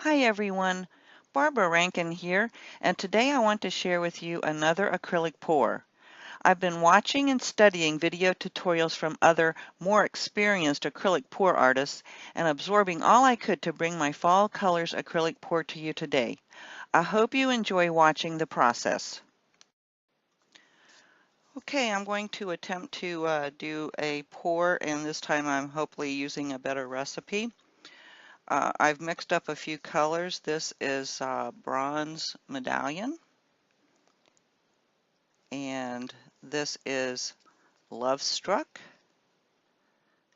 Hi everyone, Barbara Rankin here, and today I want to share with you another acrylic pour. I've been watching and studying video tutorials from other, more experienced acrylic pour artists and absorbing all I could to bring my Fall Colors acrylic pour to you today. I hope you enjoy watching the process. Okay, I'm going to attempt to do a pour, and this time I'm hopefully using a better recipe. I've mixed up a few colors. This is bronze Medallion, and this is Love Struck.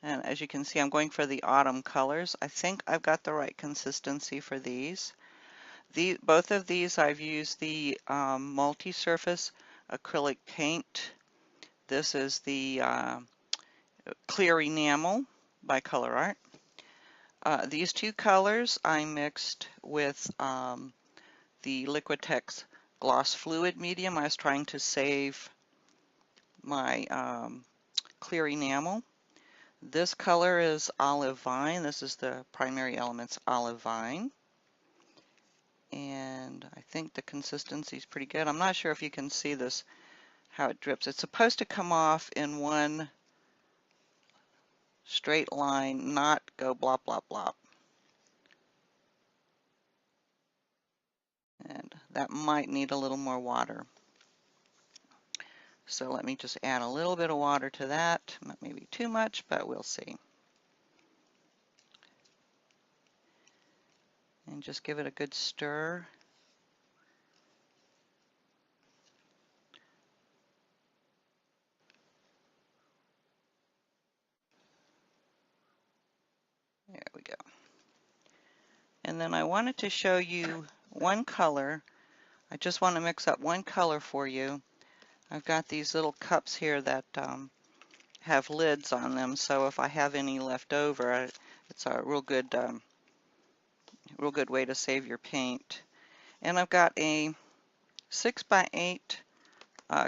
And as you can see, I'm going for the autumn colors. I think I've got the right consistency for these. Both of these I've used the multi-surface acrylic paint. This is the clear enamel by ColourArte. These two colors I mixed with the Liquitex gloss fluid medium. I was trying to save my clear enamel. This color is Olive Vine. This is the Primary Elements Olive Vine. And I think the consistency is pretty good. I'm not sure if you can see this, how it drips. It's supposed to come off in one straight line, not go blop, blop, blop. And that might need a little more water. So let me just add a little bit of water to that. Maybe too much, but we'll see. And just give it a good stir. There we go. And then I wanted to show you one color. I just want to mix up one color for you. I've got these little cups here that have lids on them, so if I have any left over, it's a real good way to save your paint. And I've got a 6x8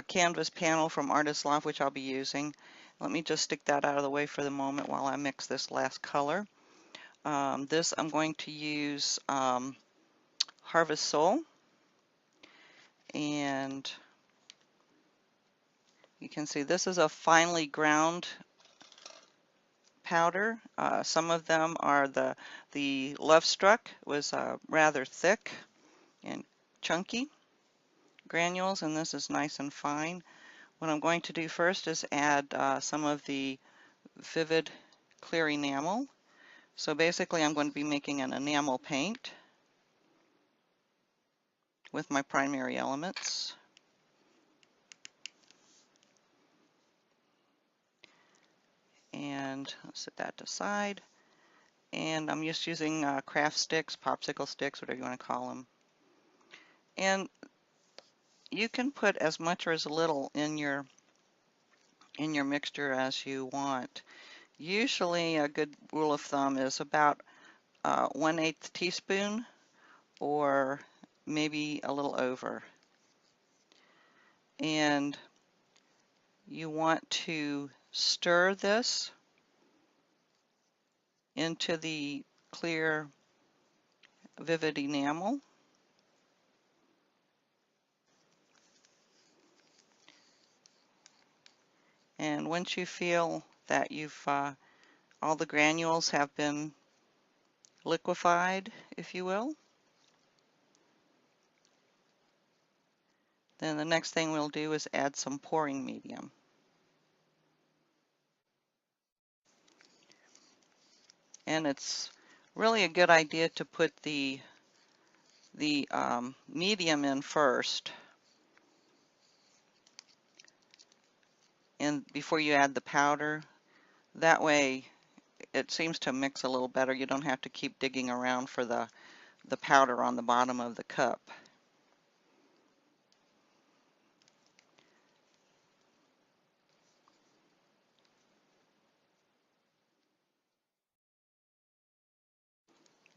canvas panel from Artist Loft, which I'll be using. Let me just stick that out of the way for the moment while I mix this last color. This I'm going to use Harvest Soul, and you can see this is a finely ground powder. Some of them are the Love Struck was rather thick and chunky granules, and this is nice and fine. What I'm going to do first is add some of the vivid clear enamel. So basically I'm going to be making an enamel paint with my primary elements. And I'll set that aside. And I'm just using craft sticks, popsicle sticks, whatever you want to call them. And you can put as much or as little in your mixture as you want. Usually a good rule of thumb is about 1/8 teaspoon or maybe a little over. And you want to stir this into the clear vivid enamel. And once you feel that you've all the granules have been liquefied, if you will, then the next thing we'll do is add some pouring medium. And it's really a good idea to put the medium in first, and before you add the powder. That way it seems to mix a little better. You don't have to keep digging around for the powder on the bottom of the cup.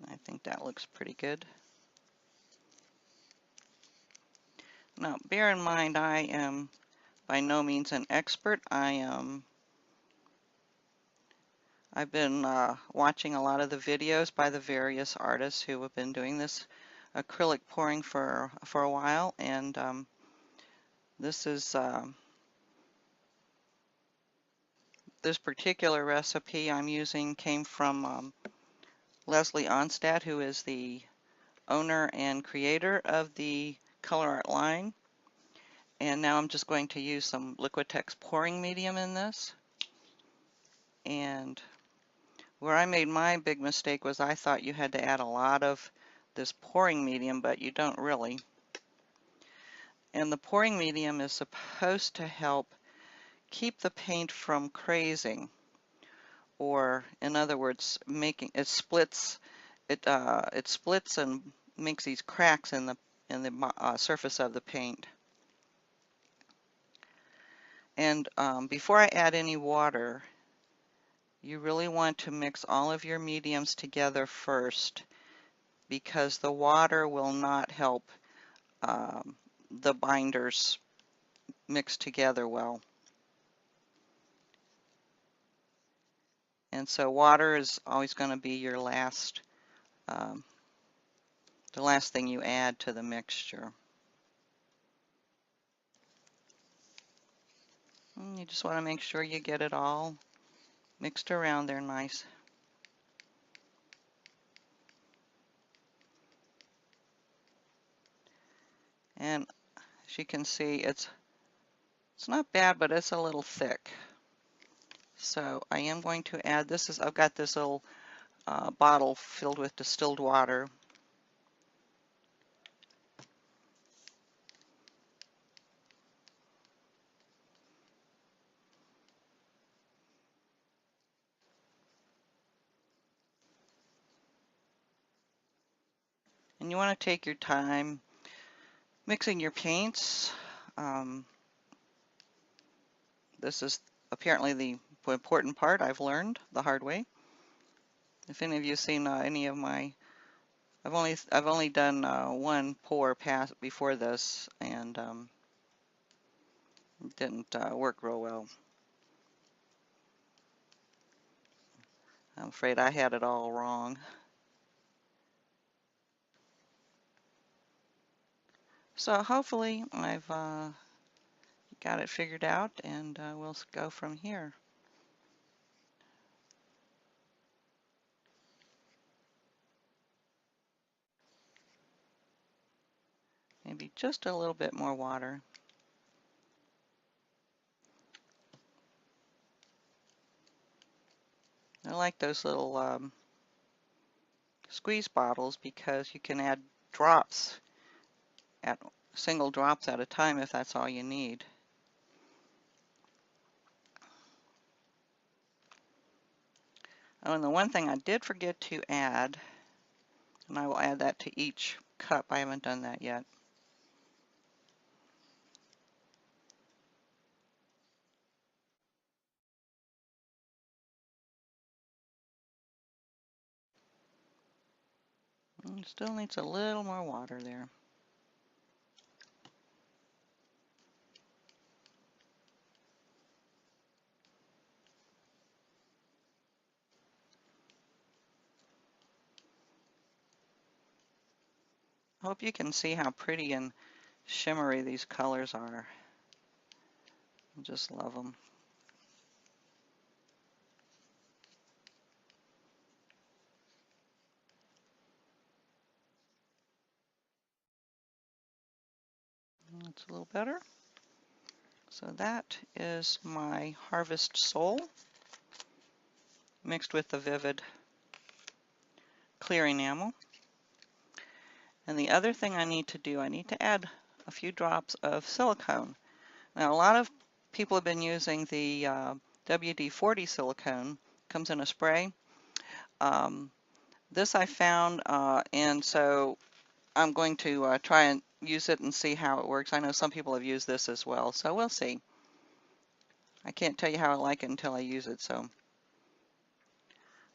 I think that looks pretty good. Now, bear in mind, I am by no means an expert. I am I've been watching a lot of the videos by the various artists who have been doing this acrylic pouring for a while, and this is this particular recipe I'm using came from Leslie Onstad, who is the owner and creator of the ColourArte line. And now I'm just going to use some Liquitex pouring medium in this. And where I made my big mistake was I thought you had to add a lot of this pouring medium, but you don't really. And the pouring medium is supposed to help keep the paint from crazing, or in other words, making it splits. It splits and makes these cracks in the surface of the paint. And before I add any water, you really want to mix all of your mediums together first, because the water will not help the binders mix together well. And so water is always going to be your last, the last thing you add to the mixture. And you just want to make sure you get it all mixed around there nice. And as you can see, it's not bad, but it's a little thick. So I am going to add this. I've got this little bottle filled with distilled water. And you want to take your time mixing your paints. This is apparently the important part I've learned the hard way. If any of you have seen any of my, I've only done one pour pass before this, and it didn't work real well. I'm afraid I had it all wrong. So hopefully I've got it figured out, and we'll go from here. Maybe just a little bit more water. I like those little squeeze bottles because you can add drops, at single drops at a time if that's all you need. Oh, and the one thing I did forget to add, and I will add that to each cup. I haven't done that yet. It still needs a little more water there. I hope you can see how pretty and shimmery these colors are. I just love them. That's a little better. So that is my Harvest Soul mixed with the Vivid clear enamel. And the other thing I need to do, I need to add a few drops of silicone. Now, a lot of people have been using the WD-40 silicone. Comes in a spray. This I found, and so I'm going to try and use it and see how it works. I know some people have used this as well, so we'll see. I can't tell you how I like it until I use it.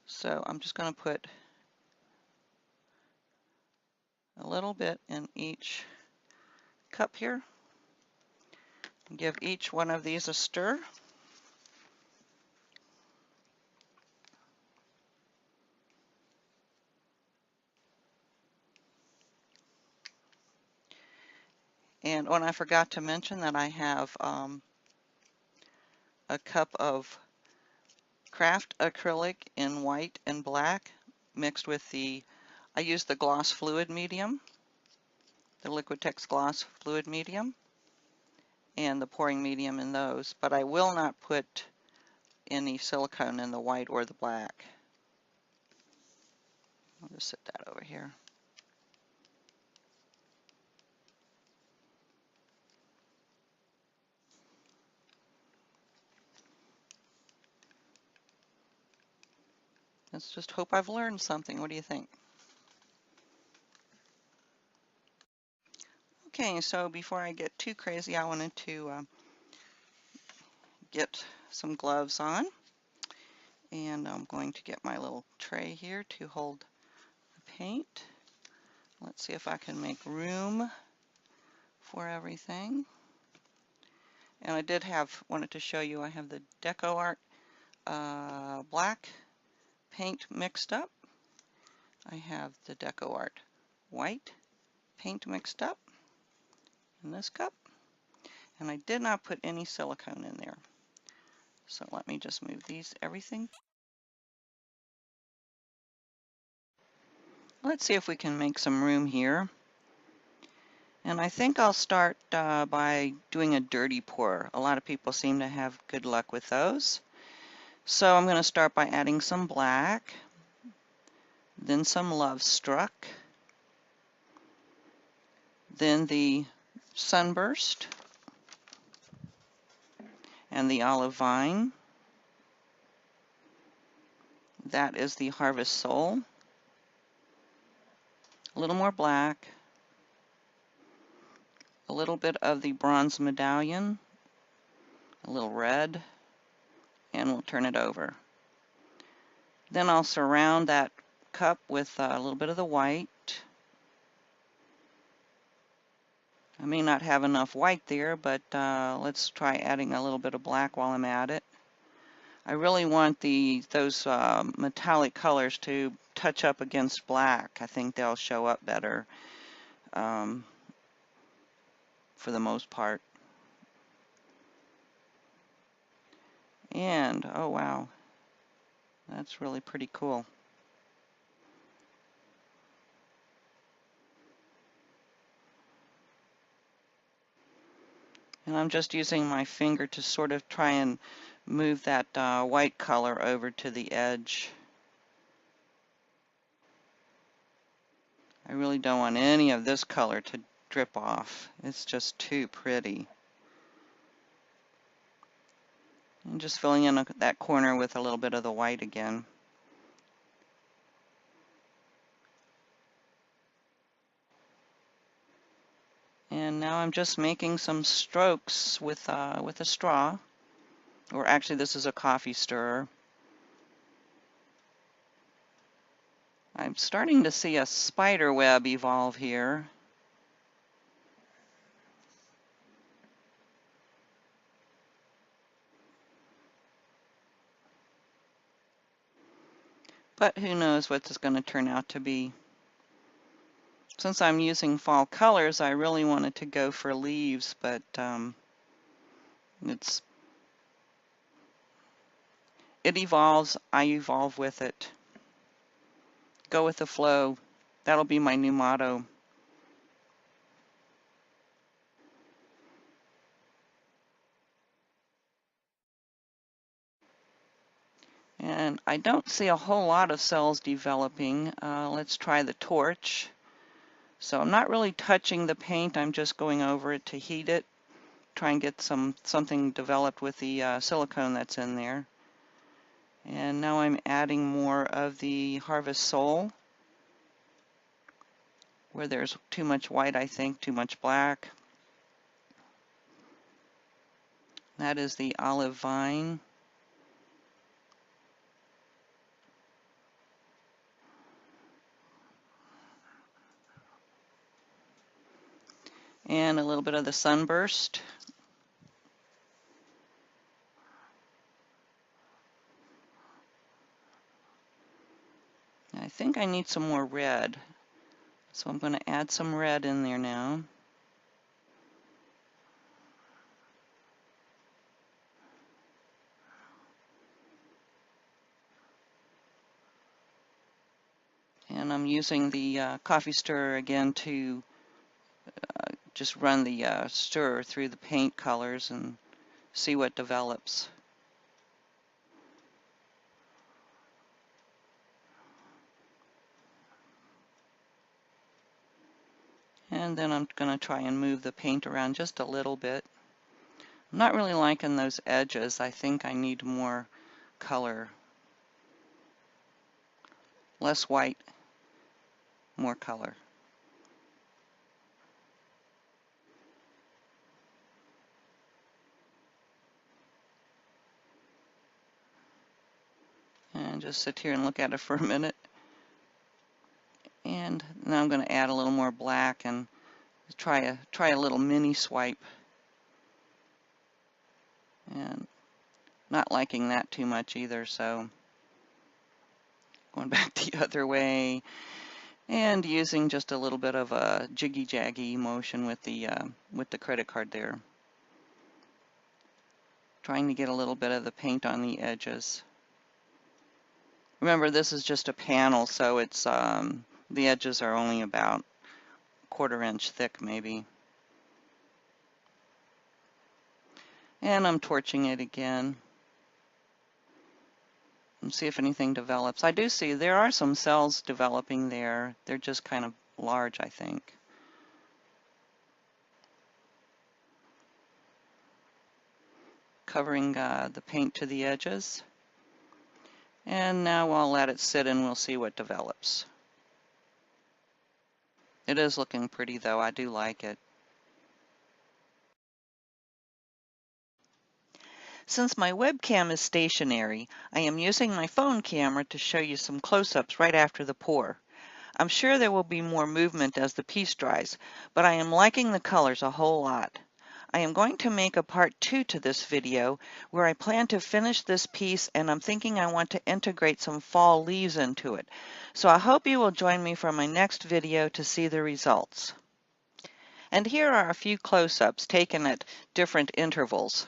So I'm just going to put a little bit in each cup here. Give each one of these a stir. And I forgot to mention that I have a cup of craft acrylic in white and black mixed with I use the gloss fluid medium, the Liquitex gloss fluid medium, and the pouring medium in those, but I will not put any silicone in the white or the black. I'll just set that over here. Let's just hope I've learned something. What do you think? Okay, so before I get too crazy, I wanted to get some gloves on. And I'm going to get my little tray here to hold the paint. Let's see if I can make room for everything. And I wanted to show you, I have the DECOART black paint mixed up. I have the DECOART white paint mixed up in this cup. And I did not put any silicone in there. So let me just move everything. Let's see if we can make some room here. And I think I'll start by doing a dirty pour. A lot of people seem to have good luck with those. So I'm going to start by adding some black, then some Love Struck, then the Sunburst, and the Olive Vine. That is the Harvest Soul. A little more black, a little bit of the Bronze Medallion, a little red, and we'll turn it over. Then I'll surround that cup with a little bit of the white. I may not have enough white there, but let's try adding a little bit of black while I'm at it. I really want those metallic colors to touch up against black. I think they'll show up better for the most part. And, oh wow, that's really pretty cool. And I'm just using my finger to sort of try and move that white color over to the edge. I really don't want any of this color to drip off. It's just too pretty. I'm just filling in that corner with a little bit of the white again. And now I'm just making some strokes with a straw, or actually this is a coffee stirrer. I'm starting to see a spider web evolve here. But who knows what it's going to turn out to be. Since I'm using fall colors, I really wanted to go for leaves, but it evolves, I evolve with it. Go with the flow. That'll be my new motto. And I don't see a whole lot of cells developing. Let's try the torch. So I'm not really touching the paint, I'm just going over it to heat it, try and get something developed with the silicone that's in there. And now I'm adding more of the Harvest Soul, where there's too much white, I think, too much black. That is the Olive Vine. And a little bit of the Sunburst. I think I need some more red, so I'm going to add some red in there now. And I'm using the coffee stirrer again to just run the stirrer through the paint colors and see what develops. And then I'm going to try and move the paint around just a little bit. I'm not really liking those edges. I think I need more color. Less white, more color. And just sit here and look at it for a minute. And now I'm going to add a little more black and try a little mini swipe. And not liking that too much either, so going back the other way and using just a little bit of a jiggy-jaggy motion with the credit card there. Trying to get a little bit of the paint on the edges. Remember, this is just a panel, so it's the edges are only about 1/4 inch thick, maybe. And I'm torching it again. And see if anything develops. I do see there are some cells developing there. They're just kind of large, I think. Covering the paint to the edges. And now I'll let it sit and we'll see what develops. It is looking pretty though, I do like it. Since my webcam is stationary, I am using my phone camera to show you some close-ups right after the pour. I'm sure there will be more movement as the piece dries, but I am liking the colors a whole lot. I am going to make a part 2 to this video where I plan to finish this piece, and I'm thinking I want to integrate some fall leaves into it. So I hope you will join me for my next video to see the results. And here are a few close-ups taken at different intervals.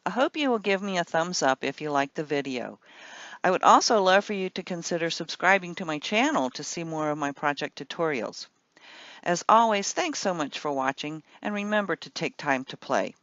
I hope you will give me a thumbs up if you like the video. I would also love for you to consider subscribing to my channel to see more of my project tutorials. As always, thanks so much for watching, and remember to take time to play.